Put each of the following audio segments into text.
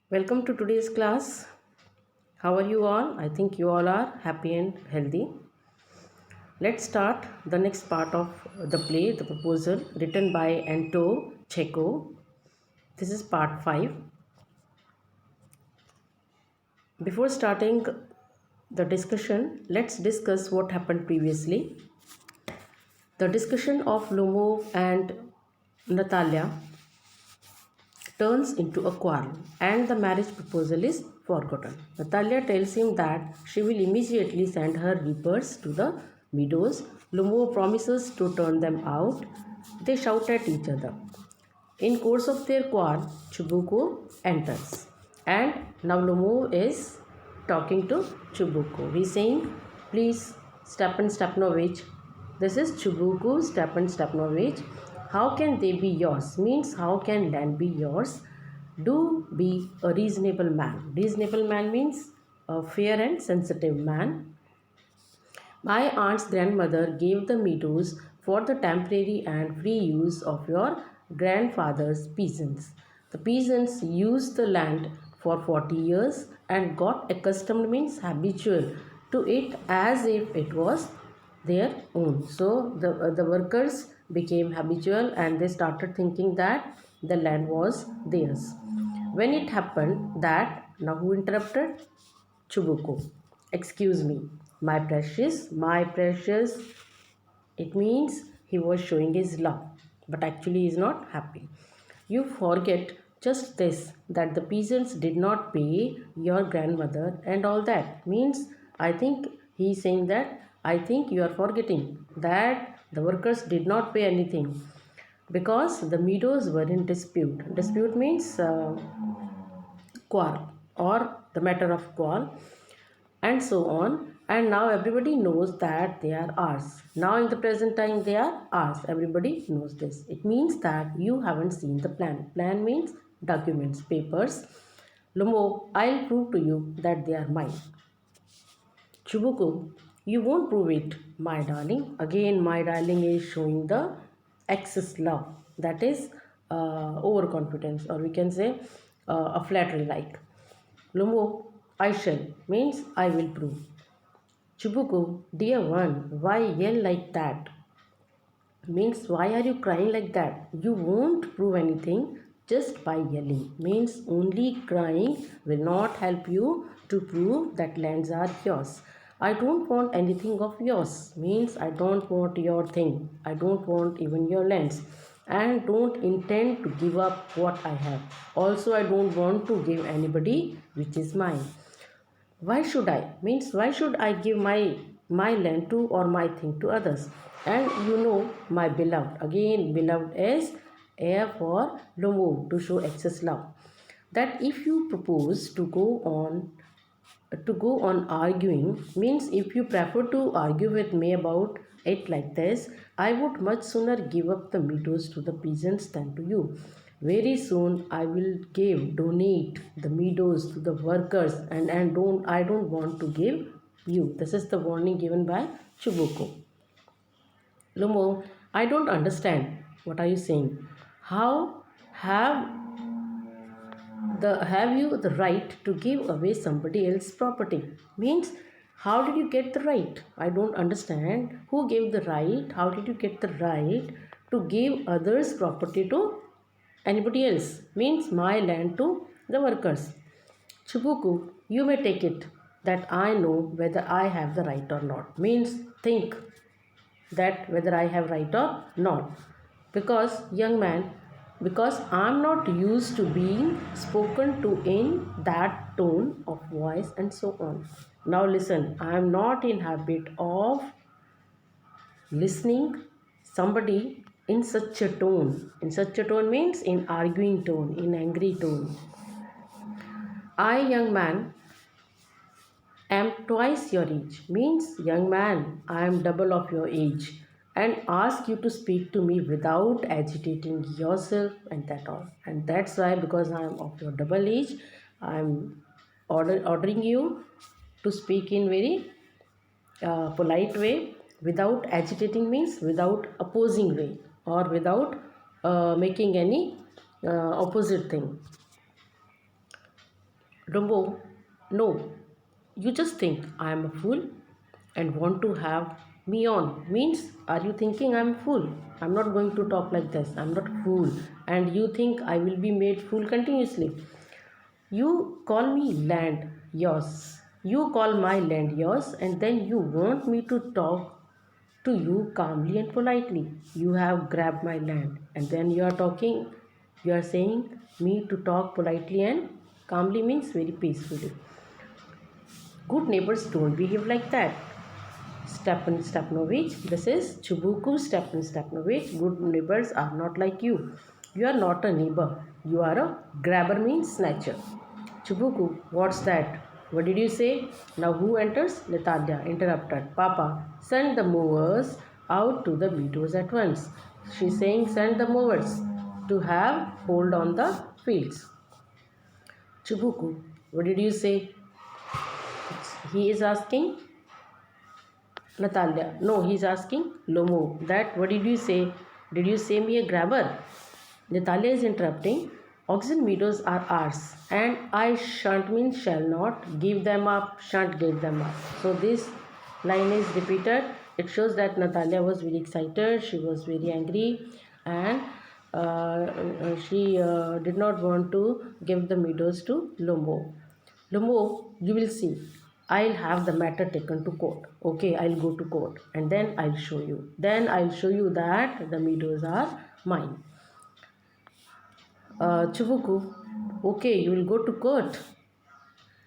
Welcome to today's class. How are you all? I think you all are happy and healthy. Let's start the next part of the play, The Proposal, written by Anto Checo. This is part 5. Before starting the discussion, let's discuss what happened previously. The discussion of Lumo and Natalia turns into a quarrel and the marriage proposal is forgotten. Natalia tells him that she will immediately send her reapers to the meadows. Lumo promises to turn them out. They shout at each other. In course of their quarrel, Chubuko enters. And now Lumo is talking to Chubuko. He's saying, please, Stepan Stepanovich, this is Chubuko Stepan Stepanovich. How can they be yours? Means how can land be yours? Do be a reasonable man. Reasonable man means a fair and sensitive man. My aunt's grandmother gave the meadows for the temporary and free use of your grandfather's peasants. The peasants used the land for 40 years and got accustomed, means habitual, to it as if it was their own. So the workers became habitual and they started thinking that the land was theirs. When it happened that, now who interrupted? Chubuko. Excuse me, my precious. It means he was showing his love, but actually he is not happy. You forget just this, that the peasants did not pay your grandmother and all that. Means, I think he is saying that I think you are forgetting that the workers did not pay anything because the meadows were in dispute. Dispute means quarrel or the matter of quarrel and so on, and now everybody knows that they are ours. Now in the present time they are ours, everybody knows this. It means that you haven't seen the plan means documents, papers. Lumo, I'll prove to you that they are mine. Chubuku, you won't prove it, my darling. Again my darling is showing the excess love, that is overconfidence, or we can say a flattery like. Lumo, I shall means I will prove. Chubuku, dear one, why yell like that? Means why are you crying like that? You won't prove anything just by yelling. Means only crying will not help you to prove that lands are yours. I don't want anything of yours. Means I don't want your thing. I don't want even your lands. And don't intend to give up what I have. Also, I don't want to give anybody which is mine. Why should I? Means why should I give my land to or my thing to others? And you know, my beloved. Again, beloved is air for Lumu, to show excess love. That if you propose to go on arguing, means if you prefer to argue with me about it like this, I would much sooner give up the meadows to the peasants than to you. Very soon I will donate the meadows to the workers, and I don't want to give you. This is the warning given by Chubuko. Lumo, I don't understand. What are you saying? How have have you the right to give away somebody else's property? Means how did you get the right? I don't understand. Who gave the right? How did you get the right to give others property to anybody else? Means my land to the workers. Chubuku, you may take it that I know whether I have the right or not. Means think that whether I have right or not. Because young man, because I'm not used to being spoken to in that tone of voice and so on. Now listen, I am not in habit of listening somebody in such a tone. In such a tone means in arguing tone, in angry tone. I, young man, am twice your age. Means, young man, I am double of your age, and ask you to speak to me without agitating yourself and that all. And that's why, because I am of your double age, I am ordering you to speak in very polite way, without agitating means without opposing way, or without making any opposite thing. Dumbo, no, you just think I am a fool and want to have me on. Means, are you thinking I'm a fool? I'm not going to talk like this. I'm not a fool. And you think I will be made fool continuously. You call me land yours. You call my land yours, and then you want me to talk to you calmly and politely. You have grabbed my land, and then you are saying me to talk politely and calmly means very peacefully. Good neighbors don't behave like that. Stepan Stepanovich, this is Chubuku Stepan Stepanovich. Good neighbors are not like you. You are not a neighbor. You are a grabber means snatcher. Chubuku, what's that? What did you say? Now who enters? Natalia interrupted. Papa, send the movers out to the meadows at once. She's saying send the movers to have hold on the fields. Chubuku, what did you say? He is asking. Natalia, no, he's asking Lomo. That, what did you say? Did you say me a grabber? Natalia is interrupting. Oxen meadows are ours, and I shan't means shall not give them up, shan't give them up. So this line is repeated. It shows that Natalia was very excited, she was very angry, and she did not want to give the meadows to Lomo. Lomo, you will see. I'll have the matter taken to court. Okay, I'll go to court and then I'll show you. Then I'll show you that the meadows are mine. Chubuku, okay, you will go to court.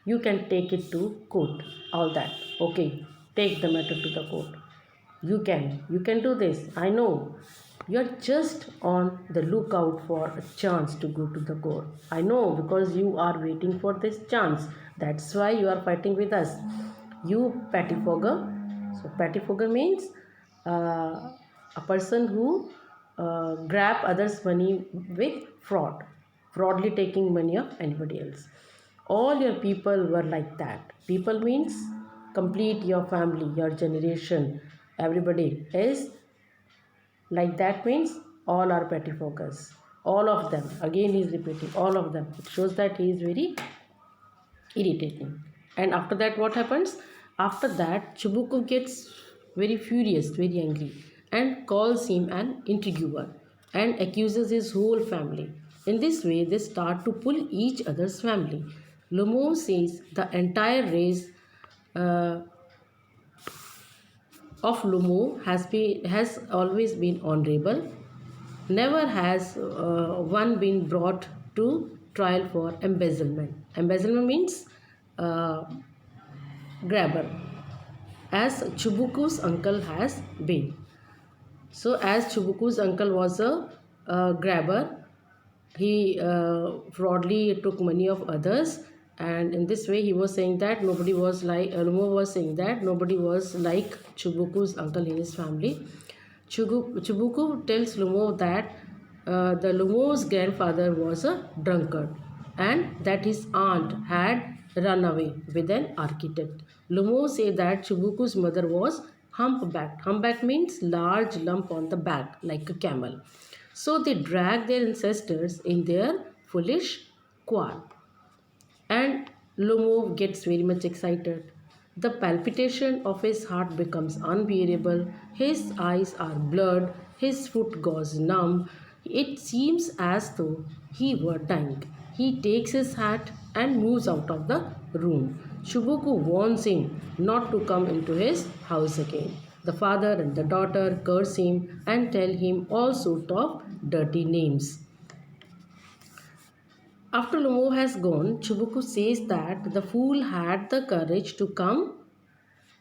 You can take it to court. All that. Okay, take the matter to the court. You can do this. I know. You're just on the lookout for a chance to go to the court. I know because you are waiting for this chance. That's why you are fighting with us. You pettifogger. So pettifogger means a person who grab others' money with fraud, fraudly taking money of anybody else. All your people were like that. People means complete your family, your generation, everybody is like that means all are pettifoggers. All of them. Again he is repeating all of them. It shows that he is very irritating. And after that what happens? After that Chubuku gets very furious, very angry and calls him an intriguer and accuses his whole family. In this way they start to pull each other's family. Lomo says the entire race uh, of Lumo has always been honorable. Never has one been brought to trial for embezzlement. Embezzlement means uh, grabber, as Chubuku's uncle has been. So, as Chubuku's uncle was a grabber, he fraudly took money of others, and in this way he was saying that nobody was like Lumo was saying that nobody was like Chubuku's uncle in his family. Chubuku tells Lumo that the Lumo's grandfather was a drunkard and that his aunt had run away with an architect. Lumo say that Chubuku's mother was humpbacked. Humpback means large lump on the back like a camel. So they drag their ancestors in their foolish quarrel. And Lomo gets very much excited. The palpitation of his heart becomes unbearable. His eyes are blurred. His foot goes numb. It seems as though he were dying. He takes his hat and moves out of the room. Shubuku warns him not to come into his house again. The father and the daughter curse him and tell him all sort of dirty names. After Lumo has gone, Chubuku says that the fool had the courage to come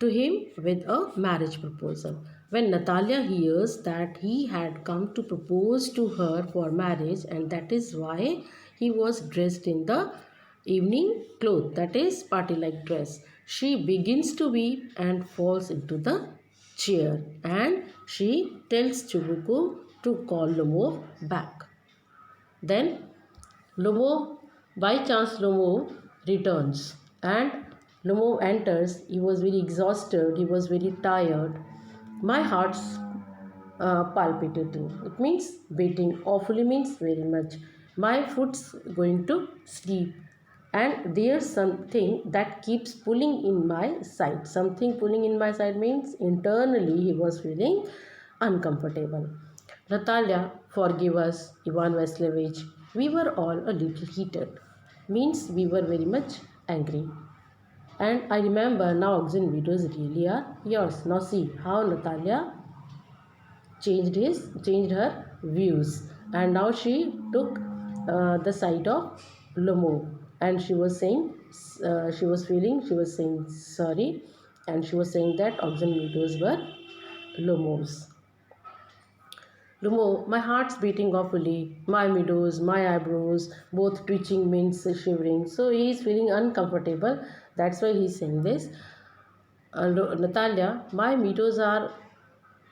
to him with a marriage proposal. When Natalia hears that he had come to propose to her for marriage and that is why he was dressed in the evening cloth, that is party like dress, she begins to weep and falls into the chair and she tells Chubuku to call Lumo back. Then by chance, Lomo returns and Lomo enters. He was very exhausted, he was very tired. My heart's palpitating. It means beating awfully means very much. My foot's going to sleep. and there's something that keeps pulling in my side. Something pulling in my side means internally he was feeling uncomfortable. Natalia, forgive us, Ivan Vasilevich. We were all a little heated. Means we were very much angry. And I remember now Oxen videos really are yours. Now see how Natalia changed her views, and now she took the side of Lomo, and she was saying she was saying sorry, and she was saying that oxen meadows were Lomos. Lumo, my heart's beating awfully. My meadows, my eyebrows, both twitching means shivering. So he is feeling uncomfortable. That's why he's saying this. Natalia, my meadows are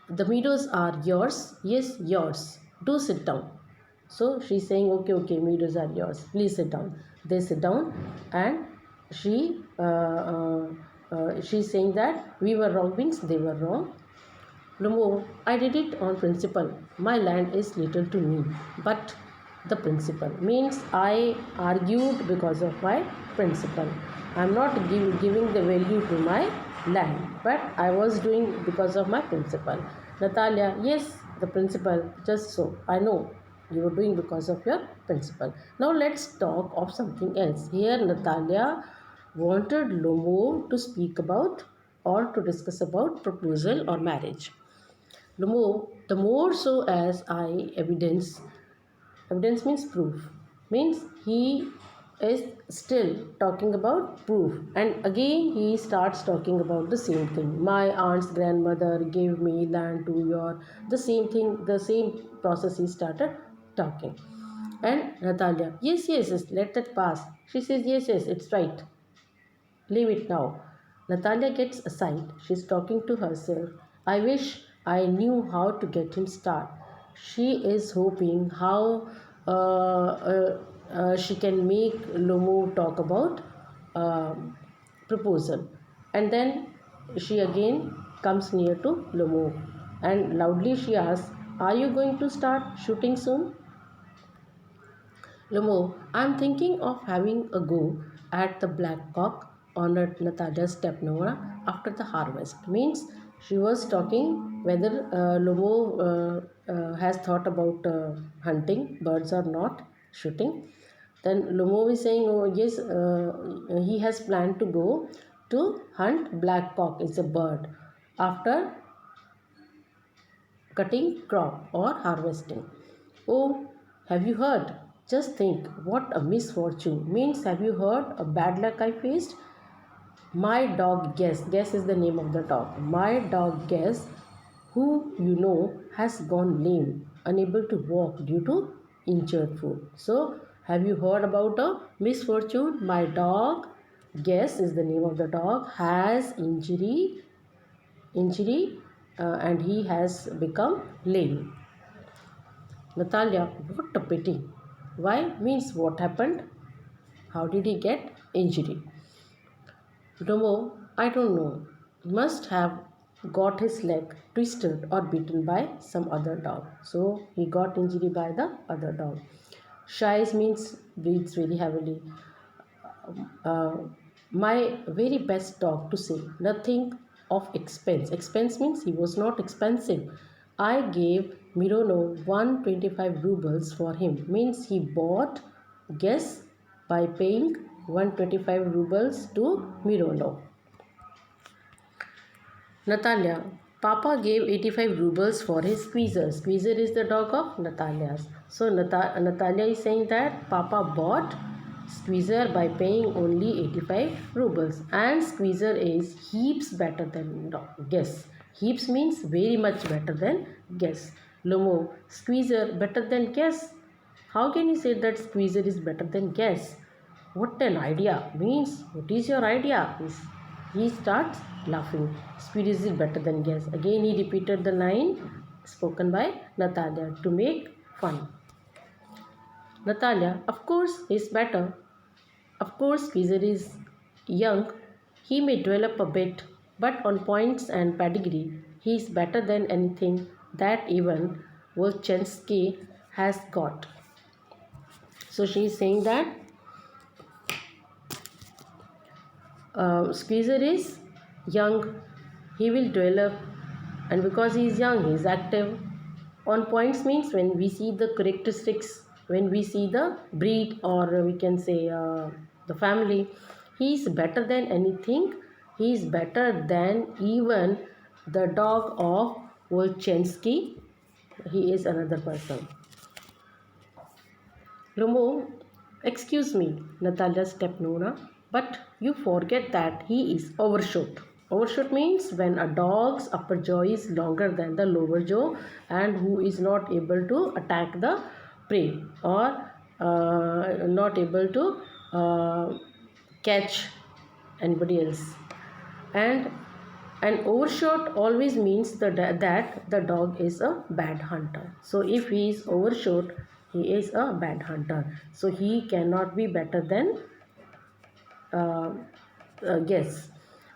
the meadows are yours. Yes, yours. Do sit down. So she's saying, okay, okay, meadows are yours. Please sit down. They sit down, and she she's saying that we were wrong means they were wrong. No, I did it on principle. My land is little to me, but the principle means I argued because of my principle. I am not giving the value to my land, but I was doing because of my principle. Natalia, yes, the principle, just so. I know you were doing because of your principle. Now let's talk of something else. Here, Natalia wanted Lomo to speak about or to discuss about proposal or marriage. The more so as I evidence means proof, means he is still talking about proof, and again he starts talking about the same thing. My aunt's grandmother gave me land to your, the same thing, the same process he started talking. And Natalia, yes, yes, yes, let that pass. She says, yes, yes, it's right. Leave it now. Natalia gets aside. She's talking to herself. I wish I knew how to get him started. She is hoping how she can make Lomo talk about proposal. And then she again comes near to Lomo, and loudly she asks, are you going to start shooting soon? Lomo, I'm thinking of having a go at the black cock on Natalia's stepnora after the harvest. Means she was talking whether Lomo has thought about hunting birds or not, shooting. Then Lomo is saying, oh yes, he has planned to go to hunt black cock. It's a bird after cutting crop or harvesting. Oh, have you heard? Just think what a misfortune. Means, have you heard a bad luck I faced? My dog Guess is the name of the dog. My dog Guess, who you know has gone lame, unable to walk due to injured foot. So, have you heard about a misfortune? My dog Guess is the name of the dog, has injury and he has become lame. Natalia, what a pity. Why means what happened? How did he get injury? Domo, I don't know. Must have got his leg twisted or bitten by some other dog. So he got injury by the other dog. Shies means breathes very heavily. Uh, my very best dog to say nothing of expense. Expense means he was not expensive. I gave Mirono 125 rubles for him. Means he bought Guess by paying 125 rubles to Mirono. Natalia, Papa gave 85 rubles for his Squeezer. Squeezer is the dog of Natalia's. So Natalia is saying that Papa bought Squeezer by paying only 85 rubles. And Squeezer is heaps better than Guess. Heaps means very much better than Guess. Lomo, Squeezer better than Guess. How can you say that Squeezer is better than Guess? What an idea! Means, what is your idea? He starts laughing. Speed is better than Guess. Again, he repeated the line spoken by Natalia to make fun. Natalia, of course, is better. Of course, Squeezer is young. He may develop a bit, but on points and pedigree, he is better than anything that even Volchensky has got. So she is saying that Squeezer is young, he will develop, and because he is young, he is active. On points means when we see the characteristics, when we see the breed, or we can say the family, he is better than anything. He is better than even the dog of Wolchensky. He is another person. Lomo, excuse me, Natalia Stepnova, but you forget that he is overshot. Overshot means when a dog's upper jaw is longer than the lower jaw and who is not able to attack the prey, or not able to catch anybody else. And an overshot always means that the dog is a bad hunter. So if he is overshot, he is a bad hunter. So he cannot be better than uh, guess.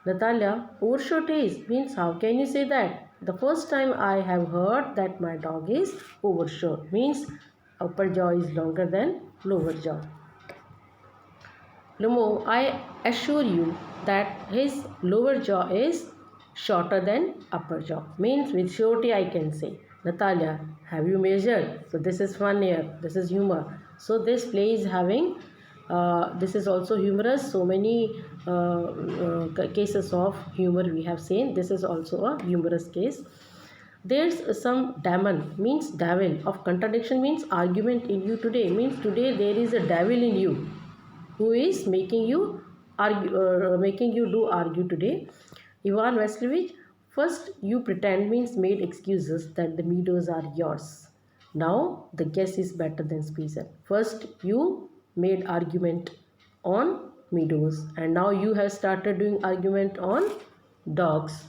Natalia, overshot is means how can you say that? The first time I have heard that my dog is overshot means upper jaw is longer than lower jaw. Lumo, I assure you that his lower jaw is shorter than upper jaw. Means with surety I can say. Natalia, have you measured? So this is fun here. This is humor. So this play is having, this is also humorous. So many cases of humor we have seen. This is also a humorous case. There's some demon means devil of contradiction means argument in you today means today there is a devil in you who is making you argue, making you do argue today. Ivan Vasilevich, first you pretend means made excuses that the meadows are yours. Now the guess is better than Squeezer. First you made argument on meadows and now you have started doing argument on dogs.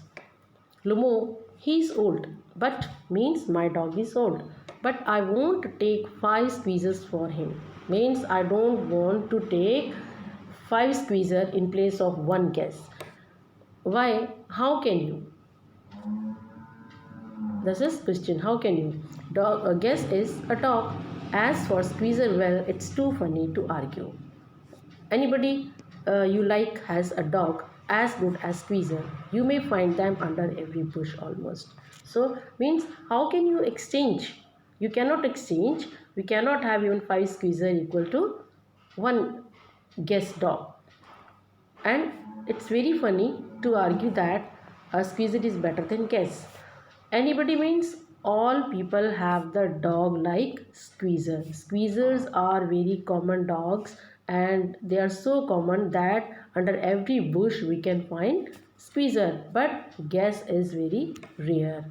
Lumo, he's old, but means my dog is old. But I won't take 5 squeezers for him. Means I don't want to take 5 squeezer in place of 1 guess. Why? How can you? This is question. How can you? Dog, a guess is a dog. As for squeezer, well, it's too funny to argue. Anybody you like has a dog as good as squeezer. You may find them under every bush almost. So means how can you exchange? You cannot exchange. We cannot have even 5 squeezer equal to 1 guess dog. And it's very funny to argue that a squeezer is better than guess. Anybody means all people have the dog like squeezer. Squeezers are very common dogs and they are so common that under every bush we can find squeezer, but guess is very rare.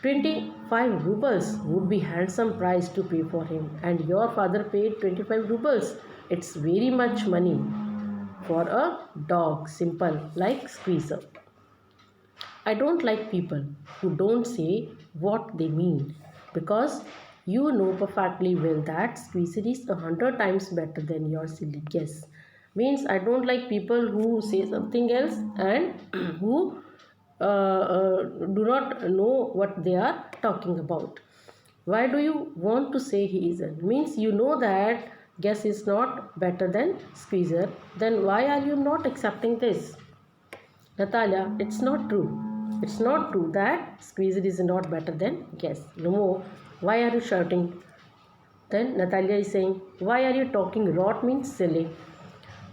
25 rubles would be handsome price to pay for him and your father paid 25 rubles. It's very much money for a dog simple like squeezer. I don't like people who don't say what they mean because you know perfectly well that squeezer is 100 times better than your silly guess. Means I don't like people who say something else and who do not know what they are talking about. Why do you want to say he isn't? Means you know that guess is not better than squeezer. Then why are you not accepting this? Natalia, it's not true. It's not true that squeezer is not better than guess. No, why are you shouting? Then Natalia is saying, why are you talking rot means silly?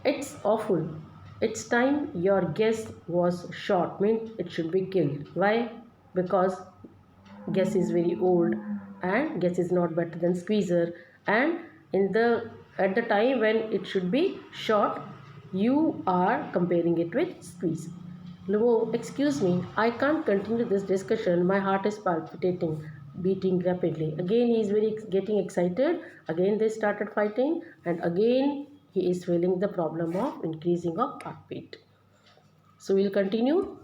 It's awful. It's time your guess was shot means it should be killed. Why? Because guess is very old and guess is not better than squeezer and in the at the time when it should be shot you are comparing it with squeeze. Luo, excuse me, I can't continue this discussion. My heart is palpitating, beating rapidly. Again, he is getting excited. Again, they started fighting, and again, he is feeling the problem of increasing of heartbeat. So, we'll continue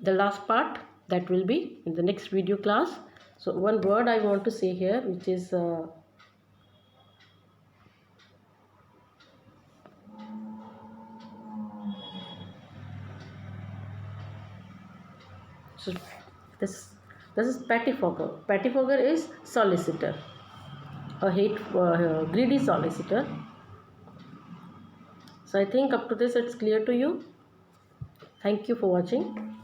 the last part that will be in the next video class. So, one word I want to say here, which is so this is pettifogger. Pettifogger is solicitor, a greedy solicitor. So I think up to this it's clear to you. Thank you for watching.